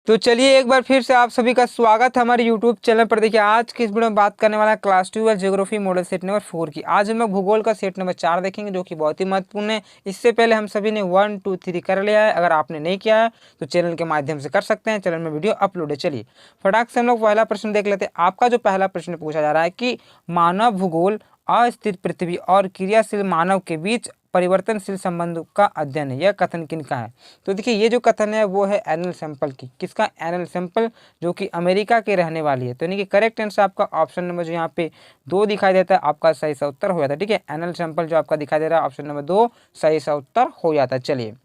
तो चलिए एक बार फिर से आप सभी का स्वागत है हमारे YouTube चैनल पर। देखिए आज की इस वीडियो में बात करने वाला है class 12 geography model set number 4 की। आज हम लोग भूगोल का सेट नंबर 4 देखेंगे जो कि बहुत ही महत्वपूर्ण है। इससे पहले हम सभी ने 1 2 3 कर लिया है। अगर आपने नहीं किया है तो चैनल के माध्यम से कर सकते हैं, चैनल में वीडियो अपलोड है। चलिए फटाक से हम लोग पहला प्रश्न देख लेते हैं। आपका जो पहला प्रश्न पूछा जा रहा है कि मानव भूगोल अस्थिर पृथ्वी और क्रियाशील मानव के बीच परिवर्तनशील संबंध का अध्ययन है, यह कथन किनका है। तो देखिए ये जो कथन है वो है एनल सैंपल की। किसका? एनल सैंपल, जो कि अमेरिका के रहने वाली है। तो यानी कि करेक्ट आंसर आपका ऑप्शन नंबर जो यहाँ पे 2 दिखाई देता है आपका सही सा उत्तर हो जाता है। ठीक है, एनल सैंपल जो आपका दिखाई दे रहा है ऑप्शन नंबर 2 सही सा उत्तर हो जाता है। चलिए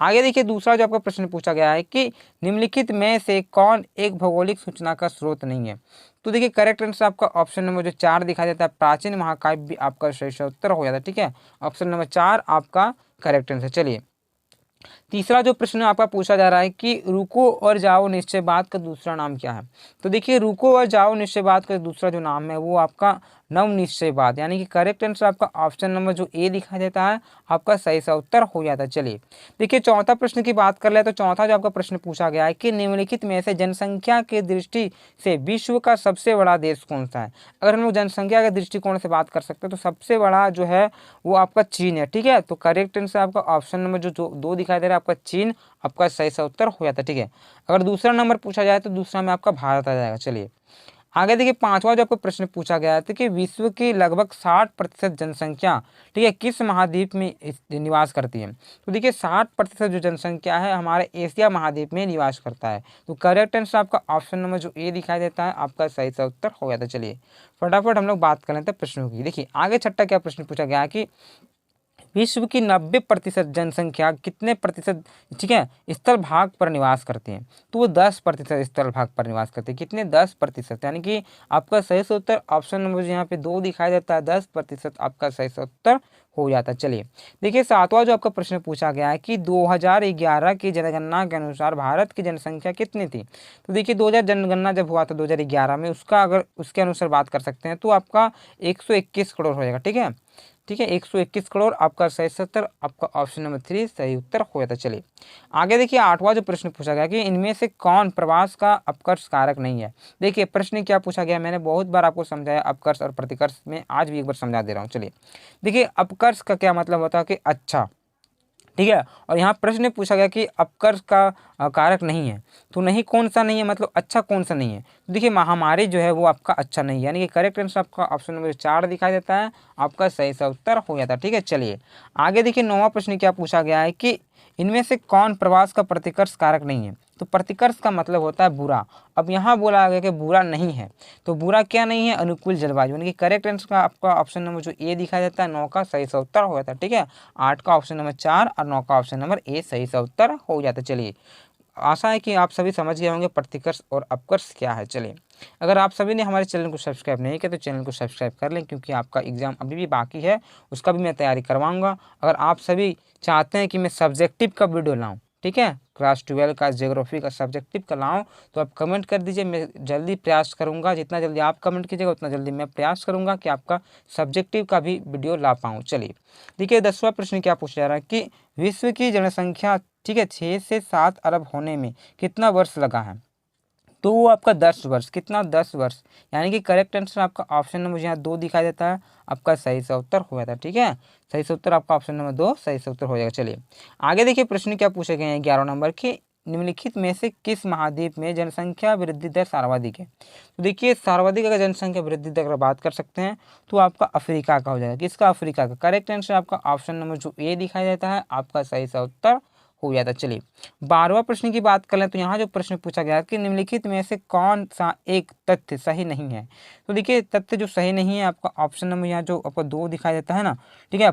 आगे देखिए दूसरा जो आपका प्रश्न पूछा गया है कि निम्नलिखित में से कौन एक भौगोलिक सूचना का स्रोत नहीं है। तो देखिए करेक्ट आंसर आपका ऑप्शन नंबर जो 4 दिखाई देता है प्राचीन महाकाव्य भी आपका सही उत्तर हो जाता है। ठीक है, ऑप्शन नंबर 4 आपका करेक्ट आंसर। चलिए तीसरा जो प्रश्न आपका पूछा जा रहा है कि रुको और जाओ निश्चयवाद का दूसरा नाम क्या है। तो देखिए रुको और जाओ निश्चयवाद का दूसरा जो नाम है वो आपका नव निश्चयवाद, यानी कि करेक्ट आंसर आपका ऑप्शन नंबर जो ए दिखाई देता है आपका सही सा उत्तर हो जाता है। चलिए देखिए चौथा प्रश्न की बात कर ले तो चौथा जो आपका प्रश्न पूछा गया है कि निम्नलिखित में से जनसंख्या के दृष्टि से विश्व का सबसे बड़ा देश कौन सा है। अगर हम लोग जनसंख्या के दृष्टिकोण से बात कर सकते हैं तो सबसे बड़ा जो है वो आपका चीन है। ठीक है, तो करेक्ट आंसर आपका ऑप्शन नंबर जो 2 दिखाई दे रहा है आपका चीन आपका सही सा उत्तर हो जाता है। ठीक है, अगर दूसरा नंबर पूछा जाए तो दूसरा में आपका भारत आ जाएगा। चलिए आगे देखिए पांचवा जो आपको प्रश्न पूछा गया है कि विश्व की लगभग 60% जनसंख्या ठीक है किस महाद्वीप में निवास करती है। तो देखिए 60% जो जनसंख्या है हमारे एशिया महाद्वीप में निवास करता है। तो करेक्ट आंसर आपका ऑप्शन नंबर जो ए दिखाई देता है आपका सही सा उत्तर हो जाता है। चलिए फटाफट हम लोग बात कर लेते हैं प्रश्नों की। देखिए आगे छठा क्या प्रश्न पूछा गया कि विश्व की 90% जनसंख्या कितने प्रतिशत ठीक है स्थल भाग पर निवास करती है। तो वो 10% स्थल भाग पर निवास करती है। कितने? 10%, यानी कि आपका सही से उत्तर ऑप्शन नंबर यहाँ पे 2 दिखाई देता है 10% आपका सही से उत्तर हो जाता है। चलिए देखिए सातवां जो आपका प्रश्न पूछा गया है कि 2011 की जनगणना के अनुसार भारत की जनसंख्या कितनी थी। तो देखिए 2000 जनगणना जब हुआ था 2011 में, उसका अगर उसके अनुसार बात कर सकते हैं तो आपका 121 करोड़ हो जाएगा। ठीक है, ठीक है 121 करोड़ आपका सही उत्तर आपका ऑप्शन नंबर 3 सही उत्तर हो जाता है। चलिए आगे देखिए आठवां जो प्रश्न पूछा गया कि इनमें से कौन प्रवास का अपकर्ष कारक नहीं है। देखिए प्रश्न क्या पूछा गया, मैंने बहुत बार आपको समझाया अपकर्ष और प्रतिकर्ष में, आज भी एक बार समझा दे रहा हूँ। चलिए देखिए अपकर्ष का क्या मतलब होता है कि अच्छा, ठीक है, और यहाँ प्रश्न पूछा गया कि अपकर्ष का कारक नहीं है। तो नहीं कौन सा नहीं है, मतलब अच्छा कौन सा नहीं है। तो देखिए महामारी जो है वो आपका अच्छा नहीं है, यानी कि करेक्ट आंसर आपका ऑप्शन नंबर 4 दिखाई देता है आपका सही सा उत्तर हो जाता है। ठीक है, चलिए आगे देखिए नौवां प्रश्न क्या पूछा गया है कि इनमें से कौन प्रवास का प्रतिकर्ष कारक नहीं है। तो प्रतिकर्ष का मतलब होता है बुरा। अब यहाँ बोला गया कि बुरा नहीं है, तो बुरा क्या नहीं है? अनुकूल जलवायु, यानी कि करेक्ट आंसर का आपका ऑप्शन नंबर जो ए दिखाई देता है 9 का सही सा उत्तर हो जाता है। ठीक है, 8 का ऑप्शन नंबर 4 और 9 का ऑप्शन नंबर ए सही सा उत्तर हो जाता है। चलिए आशा है कि आप सभी समझ गए होंगे प्रतिकर्ष और अपकर्ष क्या है। चलिए अगर आप सभी ने हमारे चैनल को सब्सक्राइब नहीं किया तो चैनल को सब्सक्राइब कर लें, क्योंकि आपका एग्जाम अभी भी बाकी है, उसका भी मैं तैयारी करवाऊंगा। अगर आप सभी चाहते हैं कि मैं सब्जेक्टिव का वीडियो लाऊं, ठीक है, क्लास 12 का ज्योग्राफी का सब्जेक्टिव का लाऊं, तो आप कमेंट कर दीजिए, मैं जल्दी प्रयास करूंगा। जितना जल्दी आप कमेंट कीजिएगा उतना जल्दी मैं प्रयास करूंगा कि आपका सब्जेक्टिव का भी वीडियो ला पाऊँ। चलिए देखिए 10वां प्रश्न क्या पूछा जा रहा है कि विश्व की जनसंख्या ठीक है 6 से 7 अरब होने में कितना वर्ष लगा है। तो वो आपका 10 वर्ष, कितना? 10 वर्ष, यानी कि करेक्ट आंसर आपका ऑप्शन नंबर यहाँ 2 दिखाई देता है आपका सही सा उत्तर हो जाता है। ठीक है, सही से उत्तर आपका ऑप्शन नंबर 2 सही से उत्तर हो जाएगा। चलिए आगे देखिए प्रश्न क्या पूछे गए हैं 11 नंबर के, निम्नलिखित में से किस महाद्वीप में जनसंख्या वृद्धि दर सर्वाधिक है। तो देखिए सर्वाधिक अगर जनसंख्या वृद्धि दर की बात कर सकते हैं तो आपका अफ्रीका का हो जाएगा। किसका? अफ्रीका का। करेक्ट आंसर आपका ऑप्शन नंबर जो ए दिखाई देता है आपका सही सा उत्तर हो जाता है। चलिए 12वां प्रश्न की बात कर लें तो यहाँ जो प्रश्न पूछा गया कि निम्नलिखित में से कौन सा एक तथ्य सही नहीं है। तो देखिए तथ्य जो सही नहीं है आपका ऑप्शन नंबर यहाँ जो आपको 2 दिखाई देता है ना, ठीक है,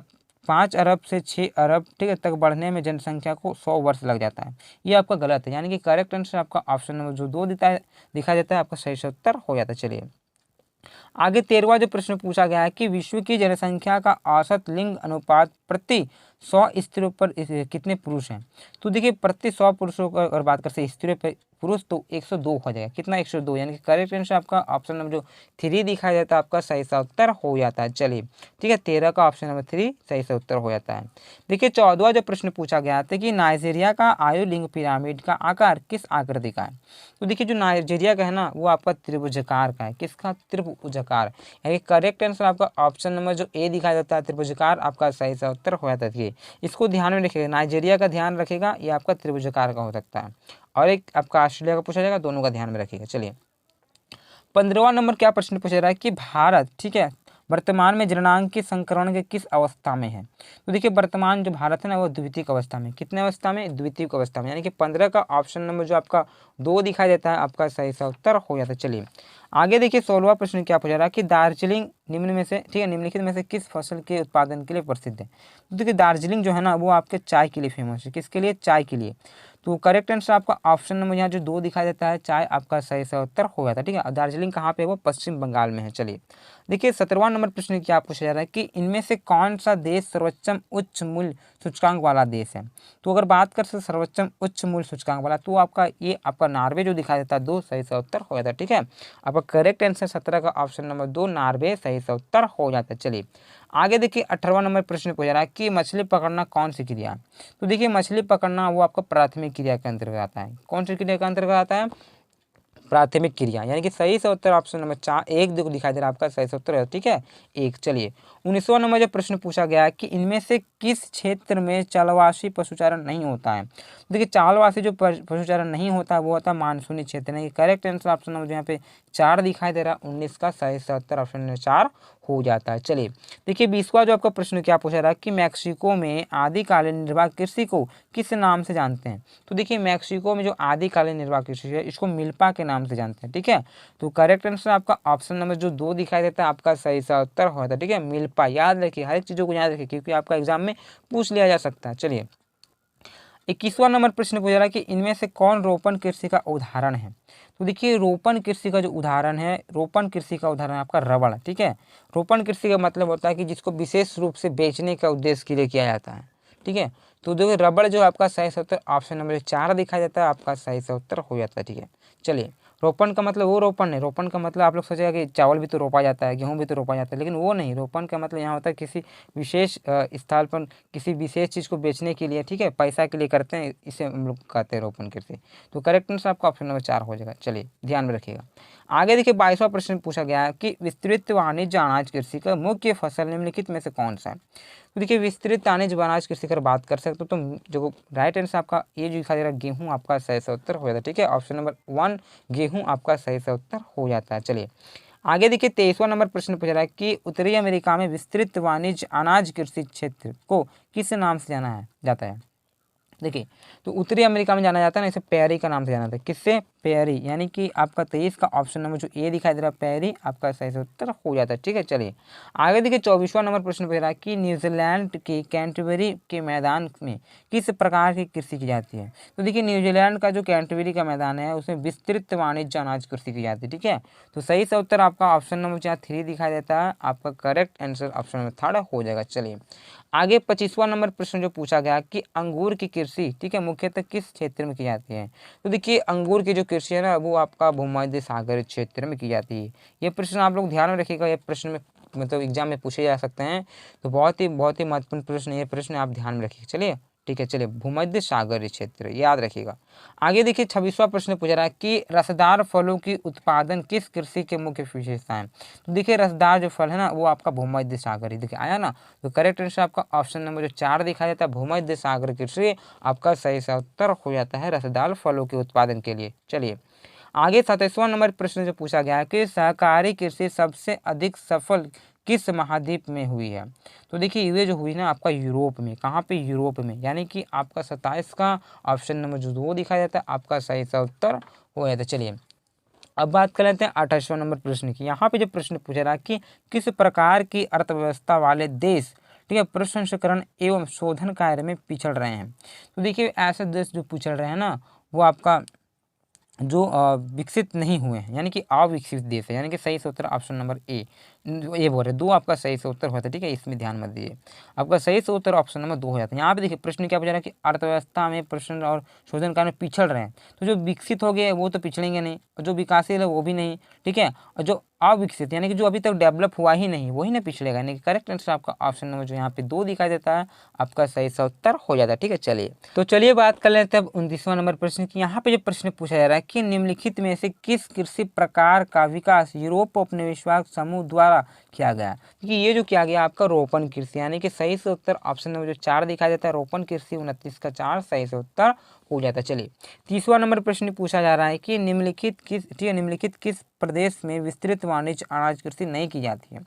5 अरब से 6 अरब ठीक है तक बढ़ने में जनसंख्या को 100 वर्ष लग जाता है, ये आपका गलत है, यानी कि करेक्ट आंसर आपका ऑप्शन नंबर जो 2 दिखाई देता है आपका सही से उत्तर हो जाता है। चलिए आगे 13वां जो प्रश्न पूछा गया है कि विश्व की जनसंख्या का औसत लिंग अनुपात प्रति 100 स्त्रियों पर कितने पुरुष हैं? तो देखिए प्रति 100 पुरुषों का अगर बात करते हैं स्त्रियों पर पुरुष तो 102 हो जाएगा। कितना? 102, यानी कि करेक्ट आंसर आपका ऑप्शन नंबर जो 3 दिखाया जाता है आपका सही सा उत्तर हो जाता है। चलिए ठीक है, 13 का ऑप्शन नंबर 3 सही सा उत्तर हो जाता है। देखिए 14वां जो प्रश्न पूछा गया था कि नाइजीरिया का आयु लिंग पिरामिड का आकार किस आकृति का है? तो देखिए जो नाइजीरिया का है ना वो आपका त्रिभुजाकार का है। किसका? त्रिभुजाकार, यानी करेक्ट आंसर आपका ऑप्शन नंबर जो ए दिखाया जाता है त्रिभुजाकार आपका सही सा उत्तर हो जाता है। इसको ध्यान में रखिएगा, नाइजीरिया का ध्यान रखिएगा, ये आपका त्रिभुजाकार का हो सकता है। और एक आपका ऑस्ट्रेलिया का पूछा जाएगा, दोनों का ध्यान में रखिएगा। चलिए 15वां नंबर क्या प्रश्न पूछा रहा है कि भारत ठीक है वर्तमान में जननांग के संकरण के किस अवस्था में है? तो देखिए वर्तमान जो भारत है ना वो द्वितीयक अवस्था में। कितने अवस्था में? द्वितीयक अवस्था में, यानी कि 15 का ऑप्शन नंबर जो आपका 2 दिखाई देता है आपका सही सा उत्तर हो जाता है। चलिए आगे देखिए 16वां प्रश्न क्या पूछा रहा है कि दार्जिलिंग निम्न में से ठीक है निम्नलिखित में से किस फसल के उत्पादन के लिए प्रसिद्ध है? तो देखिए दार्जिलिंग जो है ना वो आपके चाय के लिए फेमस है। किसके लिए? चाय के लिए। तो करेक्ट आंसर आपका ऑप्शन नंबर यहाँ जो 2 दिखाई देता है चाय आपका सही सा उत्तर हो जाता है। ठीक है, दार्जिलिंग कहाँ पे है? वो पश्चिम बंगाल में है। चलिए देखिए 17वां नंबर प्रश्न क्या पूछा जा रहा है कि इनमें से कौन सा देश सर्वोच्चम उच्च मूल्य सूचकांक वाला देश है? तो अगर बात कर सर्वोच्चम उच्च मूल्य सूचकांक वाला तो आपका ये आपका नॉर्वे जो दिखाई देता है 2 सही सा उत्तर हो जाता है। ठीक है, आपका करेक्ट आंसर 17 का ऑप्शन नंबर 2 नॉर्वे सही सा उत्तर हो जाता है। चलिए आगे देखिए 18वां नंबर प्रश्न पूछा रहा है कि मछली पकड़ना कौन सी क्रिया है? तो देखिए मछली पकड़ना वो आपका प्राथमिक क्रिया के अंतर्गत आता है। कौन सी क्रिया के अंतर्गत आता है? प्राथमिक क्रिया, यानी कि सही से उत्तर ऑप्शन नंबर 4 1 दिखाई दे रहा है आपका सही से उत्तर है। ठीक है, 1। चलिए 19वां नंबर जो प्रश्न पूछा गया है कि इनमें से किस क्षेत्र में चालवासी पशुचारण नहीं होता है? देखिए चालवासी जो पशुचारण नहीं होता है वो होता है मानसूनी क्षेत्र। नहीं, करेक्ट आंसर ऑप्शन नंबर यहाँ पे 4 दिखाई दे रहा है 19 का सही से उत्तर ऑप्शन नंबर 4 हो जाता है। चलिए देखिए 20वां जो आपका प्रश्न क्या पूछा रहा है कि मैक्सिको में आदिकालीन निर्वाह कृषि को किस नाम से जानते हैं? तो देखिए मैक्सिको में जो आदिकालीन निर्वाह कृषि है इसको मिल्पा के नाम से जानते हैं। ठीक है, तो करेक्ट आंसर आपका ऑप्शन नंबर जो 2 दिखाई देता है आपका सही सा उत्तर होता है। ठीक है, मिल्पा याद रखिए, हर एक चीज़ों को याद रखिए क्योंकि आपका एग्जाम में पूछ लिया जा सकता है। चलिए 21वां नंबर प्रश्न पूछा रहा है कि इनमें से कौन रोपण कृषि का उदाहरण है? तो देखिए रोपण कृषि का जो उदाहरण है, रोपण कृषि का उदाहरण आपका रबड़। ठीक है, रोपण कृषि का मतलब होता है कि जिसको विशेष रूप से बेचने का उद्देश्य के लिए किया जाता है। ठीक है, तो देखिए रबड़ जो आपका सही सा उत्तर ऑप्शन नंबर 4 दिखाई देता है आपका सही सा उत्तर हो जाता है। ठीक है, चलिए रोपण का मतलब वो रोपण नहीं, रोपण का मतलब आप लोग सोचेगा कि चावल भी तो रोपा जाता है, गेहूँ भी तो रोपा जाता है, लेकिन वो नहीं। रोपण का मतलब यहाँ होता है किसी विशेष स्थल पर किसी विशेष चीज़ को बेचने के लिए, ठीक है, पैसा के लिए करते हैं, इसे हम लोग कहते हैं रोपण कृषि। तो करेक्ट आंसर आपका ऑप्शन नंबर 4 हो जाएगा। चलिए ध्यान में रखिएगा। आगे देखिए 22वां प्रश्न पूछा गया है कि विस्तृत वाणिज्य अनाज कृषि का मुख्य फसल निम्नलिखित में से कौन सा है? तो देखिए विस्तृत वाणिज्य अनाज कृषि अगर बात कर सकते हो तो जो राइट आंसर आपका ये जो दिखाई दे रहा है गेहूँ आपका सही सा उत्तर हो जाता है। ठीक है, ऑप्शन नंबर 1 गेहूँ आपका सही सा उत्तर हो जाता है। चलिए आगे देखिए 23वां नंबर प्रश्न पूछ रहा है कि उत्तरी अमेरिका में विस्तृत वाणिज्य अनाज कृषि क्षेत्र को किस नाम से जाना जाता है? देखिए तो उत्तरी अमेरिका में जाना जाता है ना, इसे पेरी का नाम से जाना जाता है। किससे? पेरी, यानी कि आपका 23 का ऑप्शन नंबर जो ए दिखाई दे रहा है पेरी आपका सही से उत्तर हो जाता है। ठीक है, चलिए आगे देखिए 24वां नंबर प्रश्न पूछ रहा है कि न्यूजीलैंड के कैंटरबरी के मैदान में किस प्रकार की कृषि की जाती है? तो देखिए न्यूजीलैंड का जो कैंटरबरी का मैदान है उसमें विस्तृत वाणिज्य अनाज कृषि की जाती है। ठीक है, तो सही से उत्तर आपका ऑप्शन नंबर 3 दिखाई देता है, आपका करेक्ट आंसर ऑप्शन नंबर 3 हो जाएगा। चलिए आगे 25वां नंबर प्रश्न जो पूछा गया कि अंगूर की कृषि ठीक है मुख्यतः किस क्षेत्र में की जाती है? तो देखिए अंगूर की जो कृषि है ना वो आपका भूमध्य सागर क्षेत्र में की जाती है। ये प्रश्न आप लोग ध्यान में रखिएगा, ये प्रश्न में मतलब एग्जाम में पूछे जा सकते हैं, तो बहुत ही महत्वपूर्ण प्रश्न, ये प्रश्न आप ध्यान में रखिए। चलिए ठीक है, चलिए भूमध्य सागरीय क्षेत्र याद रखिएगा। आगे देखिए 26वां प्रश्न पूछ रहा है कि रसदार फलों की उत्पादन किस कृषि के मुख्य विशेषता है? तो देखिए रसदार जो फल है ना वो आपका भूमध्य सागरीय देखिए आया ना, तो करेक्ट आंसर आपका ऑप्शन नंबर जो 4 दिखाया जाता है भूमध्य सागर कृषि आपका सही सा उत्तर हो जाता है रसदार फलों के उत्पादन के लिए। चलिए आगे 27वां नंबर प्रश्न जो पूछा गया है कि सहकारी कृषि सबसे अधिक सफल किस महाद्वीप में हुई है? तो देखिए ये जो हुई ना आपका यूरोप में। कहाँ पे? यूरोप में, यानी कि आपका 27 का ऑप्शन नंबर जो 2 दिखाया जाता है आपका सही सा उत्तर हो जाता है। चलिए अब बात कर लेते हैं 28वां नंबर प्रश्न की। यहाँ पे जो प्रश्न पूछा रहा है कि किस प्रकार की अर्थव्यवस्था वाले देश ठीक है प्रसंस्करण एवं शोधन कार्य में पिछड़ रहे हैं? तो देखिए ऐसे देश जो पिछड़ रहे हैं ना वो आपका जो विकसित नहीं हुए हैं, यानी कि अविकसित देश है, यानी कि सही से उत्तर ऑप्शन नंबर ए। ये बोल रहे 2 आपका सही से उत्तर होता है, ठीक है, इसमें ध्यान मत दीजिए। आपका सही से उत्तर ऑप्शन नंबर 2 हो जाता है। यहाँ पे देखिए प्रश्न क्या पूछा रहा है कि अर्थव्यवस्था में प्रश्न और शोधन कार्य में पिछड़ रहे हैं, तो जो विकसित हो गए वो तो पिछड़ेंगे नहीं, और जो विकासशील है वो भी नहीं, ठीक है, और जो अविकसित यानी कि जो अभी तक डेवलप हुआ ही नहीं वही ना पिछड़ेगा, यानी कि करेक्ट आंसर आपका ऑप्शन नंबर जो यहाँ पे 2 दिखाई देता है आपका सही सा उत्तर हो जाता है, ठीक है। चलिए तो चलिए बात कर लेते हैं अब 29वां नंबर प्रश्न की। यहाँ पे जो प्रश्न पूछा जा रहा है कि निम्नलिखित में से किस कृषि प्रकार का विकास यूरोप उपनिवेशवाद समूह द्वारा किया गया। देखिए ये जो किया गया आपका रोपण कृषि, यानी कि सही से उत्तर ऑप्शन नंबर जो 4 दिखाई देता है रोपण कृषि, 29 का 4 सही से उत्तर हो जाता है। चलिए 30वां नंबर प्रश्न पूछा जा रहा है कि निम्नलिखित किस प्रदेश में विस्तृत वाणिज्य अनाज कृषि नहीं की जाती है।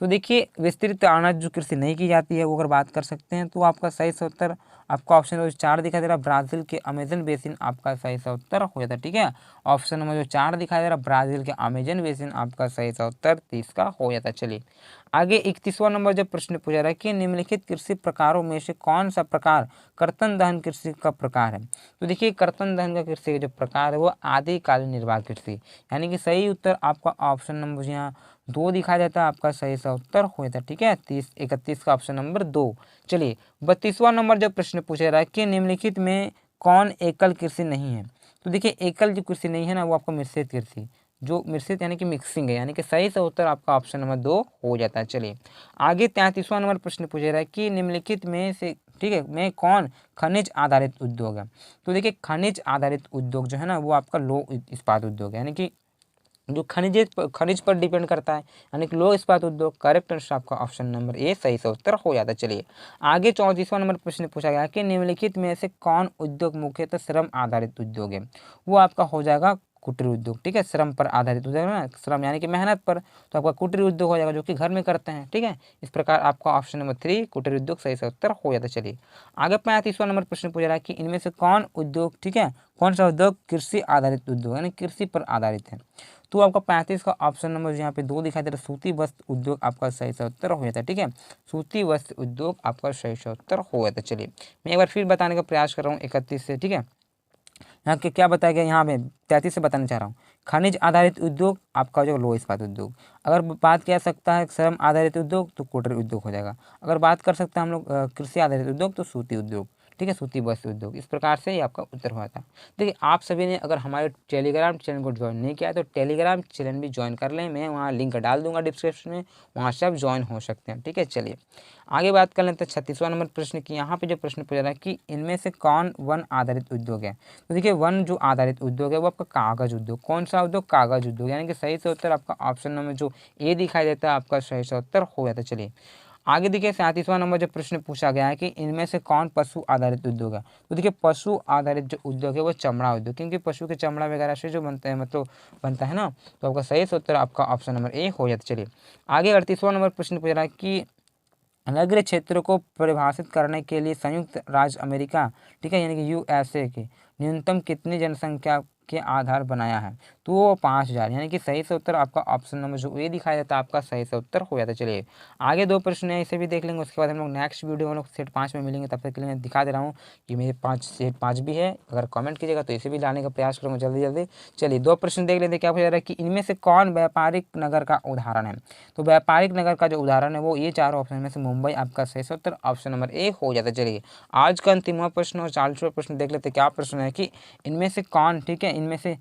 तो देखिए विस्तृत अनाज जो कृषि नहीं की जाती है वो अगर बात कर सकते हैं तो आपका सही से उत्तर आपका ऑप्शन नंबर 4 दिखाई दे रहा है ब्राज़ील के अमेजन बेसिन आपका सही सा उत्तर हो जाता है, ठीक है। ऑप्शन नंबर जो 4 दिखाई दे रहा है ब्राज़ील के अमेजन बेसिन आपका सही सा उत्तर 30 का हो जाता है। चलिए आगे 31वां नंबर जब प्रश्न पूछा रहा है कि निम्नलिखित कृषि प्रकारों में से कौन सा प्रकार कर्तन दहन कृषि का प्रकार है। तो देखिए कर्तन दहन का कृषि का जो प्रकार है वो आदिकालीन निर्वाह कृषि, यानी कि सही उत्तर आपका ऑप्शन नंबर यहाँ 2 दिखाई देता है आपका सही सा उत्तर हो जाता है, ठीक है। 31 का ऑप्शन नंबर 2। चलिए 32वां नंबर जब प्रश्न पूछा रहा है कि निम्नलिखित में कौन एकल कृषि नहीं है। तो देखिए एकल जो कृषि नहीं है ना वो आपको मिश्रित कृषि, जो मिश्रित यानी कि मिक्सिंग है, यानी कि सही से उत्तर आपका ऑप्शन नंबर 2 हो जाता है। चलिए आगे 33वां नंबर प्रश्न पूछा रहा है कि निम्नलिखित में से, ठीक है, में कौन खनिज आधारित उद्योग है। तो देखिए खनिज आधारित उद्योग जो है ना वो आपका लौह इस्पात उद्योग है, यानी कि जो खनिज पर डिपेंड करता है, यानी कि लौह इस्पात उद्योग। करेक्ट आंसर आपका ऑप्शन नंबर ए सही से उत्तर हो जाता है। चलिए आगे 34वां नंबर प्रश्न पूछा गया कि निम्नलिखित में से कौन उद्योग मुख्यतः श्रम आधारित उद्योग है। वो आपका हो जाएगा कुटीर उद्योग, ठीक है, श्रम पर आधारित उद्योग है ना, श्रम यानी कि मेहनत पर, तो आपका कुटीर उद्योग हो जाएगा जो कि घर में करते हैं, ठीक है। इस प्रकार आपका ऑप्शन नंबर 3 कुटीर उद्योग सही से उत्तर हो जाता है। चलिए आगे 35वां नंबर प्रश्न पूछ रहा है कि इनमें से कौन उद्योग, ठीक है, कौन सा उद्योग कृषि आधारित उद्योग यानी कृषि पर आधारित है। तो आपका 35 का ऑप्शन नंबर यहाँ पे 2 दिखाई दे रहा है सूती वस्त्र उद्योग आपका सही से उत्तर हो जाता है, ठीक है। सूती वस्त्र उद्योग आपका सही से उत्तर हो जाता है। चलिए मैं एक बार फिर बताने का प्रयास कर रहा हूँ 31 से, ठीक है। यहाँ के क्या बताया गया, यहाँ पे 33 से बताना चाह रहा हूँ। खनिज आधारित उद्योग आपका जो लौह इस्पात उद्योग। अगर बात किया सकता है श्रम आधारित उद्योग तो कुटीर उद्योग हो जाएगा। अगर बात कर सकते हैं हम लोग कृषि आधारित उद्योग तो सूती उद्योग, ठीक है, सूती वस्त्र उद्योग। इस प्रकार से ये आपका उत्तर हुआ था। देखिए आप सभी ने अगर हमारे टेलीग्राम चैनल को ज्वाइन नहीं किया है तो टेलीग्राम चैनल भी ज्वाइन कर लें, मैं वहाँ लिंक डाल दूंगा डिस्क्रिप्शन में, वहाँ से आप ज्वाइन हो सकते हैं, ठीक है। चलिए आगे बात कर लेते हैं 36वां नंबर प्रश्न की। यहाँ पे जो प्रश्न पूछा रहा है कि इनमें से कौन वन आधारित उद्योग है। तो देखिए वन जो आधारित उद्योग है वो आपका कागज उद्योग। कौन सा उद्योग, कागज उद्योग, यानी कि सही से उत्तर आपका ऑप्शन नंबर जो ए दिखाई देता है आपका सही से उत्तर हो जाता है। चलिए आगे देखिए 37वां नंबर जो प्रश्न पूछा गया है कि इनमें से कौन पशु आधारित उद्योग है। तो देखिए पशु आधारित जो उद्योग है वो चमड़ा उद्योग, क्योंकि पशु के चमड़ा वगैरह से जो बनते हैं मतलब बनता है ना, तो आपका सही से उत्तर आपका ऑप्शन नंबर ए हो जाता है। चलिए आगे 38वां नंबर प्रश्न पूछ रहा है कि नगरीय क्षेत्रों को परिभाषित करने के लिए संयुक्त राज्य अमेरिका, ठीक है, यानी कि यूएसए के न्यूनतम कितनी जनसंख्या के आधार बनाया है। तो वो 5000, यानी कि सही से उत्तर आपका ऑप्शन नंबर जो ए दिखाया जाता है आपका सही से उत्तर हो जाता है। चलिए आगे 2 प्रश्न है इसे भी देख लेंगे, उसके बाद हम लोग नेक्स्ट वीडियो में लोग सेट 5 में मिलेंगे। तब तक के लिए मैं दिखा दे रहा हूँ कि मेरे 5 सेट 5 भी है, अगर कमेंट कीजिएगा तो इसे भी लाने का प्रयास करूँगा जल्दी जल्दी। चलिए 2 प्रश्न देख लेते क्या पूछा जा रहा है कि इनमें से कौन व्यापारिक नगर का उदाहरण है। तो व्यापारिक नगर का जो उदाहरण है वो ये 4 ऑप्शन में से मुंबई आपका सही से उत्तर ऑप्शन नंबर ए हो जाता है। चलिए आज का अंतिमवा प्रश्न और 40वां प्रश्न देख लेते क्या प्रश्न है कि इनमें से कौन, ठीक है, इनमें से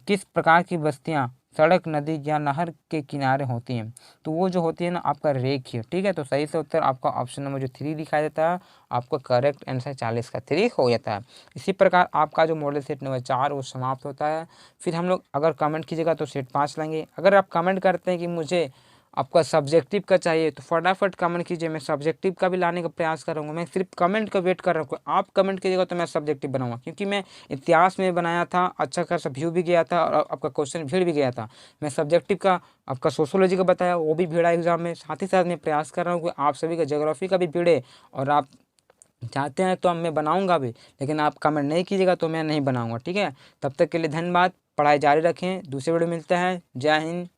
किस प्रकार की बस्तियां सड़क, नदी या नहर के किनारे होती हैं। तो वो जो होती है ना आपका रेखीय, ठीक है। तो सही से उत्तर आपका ऑप्शन नंबर जो 3 दिखाई देता है आपका करेक्ट आंसर 40 का 3 हो जाता है। इसी प्रकार आपका जो मॉडल सेट नंबर 4 वो समाप्त होता है। फिर हम लोग अगर कमेंट कीजिएगा तो सेट 5 लेंगे। अगर आप कमेंट करते हैं कि मुझे आपका सब्जेक्टिव का चाहिए तो फटाफट कमेंट कीजिए, मैं सब्जेक्टिव का भी लाने का प्रयास करूँगा। मैं सिर्फ कमेंट का वेट कर रहा हूँ, आप कमेंट कीजिएगा तो मैं सब्जेक्टिव बनाऊंगा, क्योंकि मैं इतिहास में बनाया था, अच्छा खासा व्यू भी गया था और आपका क्वेश्चन भीड़ भी गया था। मैं सब्जेक्टिव का आपका सोशोलॉजी का बताया वो भी भिड़ा एग्जाम में, साथ ही साथ मैं प्रयास कर रहा हूँ कि आप सभी का ज्योग्राफी का भी भिड़े। और आप चाहते हैं तो अब मैं बनाऊंगा भी, लेकिन आप कमेंट नहीं कीजिएगा तो मैं नहीं बनाऊंगा, ठीक है। तब तक के लिए धन्यवाद, पढ़ाई जारी रखें, दूसरे वीडियो मिलते हैं। जय हिंद।